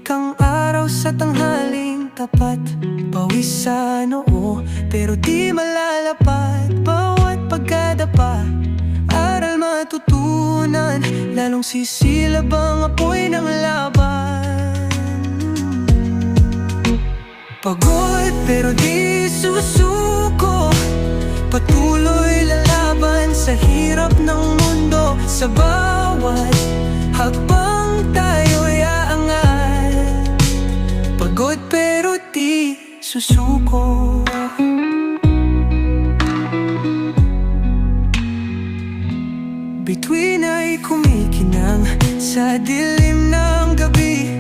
Malikang araw sa tanghaling tapat, pawis sa noo pero di malalapat. Bawat pagkadapa, aral matutunan, lalong sisilab ang apoy ng laban. Pagod pero di susuko, patuloy lalaban sa hirap ng mundo. Sa bawat hakbang tayo'y aangat, pagod pero di susuko. Bituin ay kumikinang sa dilim ng gabi,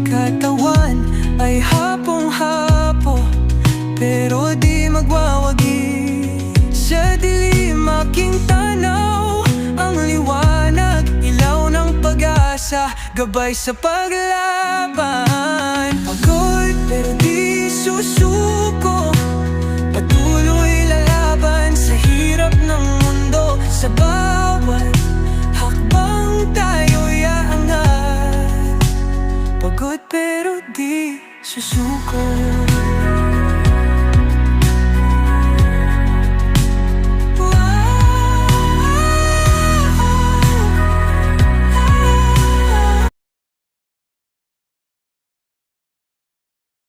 katawan ay hapong-hapo pero di magwawagi. Sa dilim aking tanaw ang liwanag, ilaw ng pag-asa, gabay sa paglaban. Pagod pero di susuko, patuloy lalaban sa hirap ng mundo. Sa bawat hakbang tayo'y aangat, pagod pero di susuko.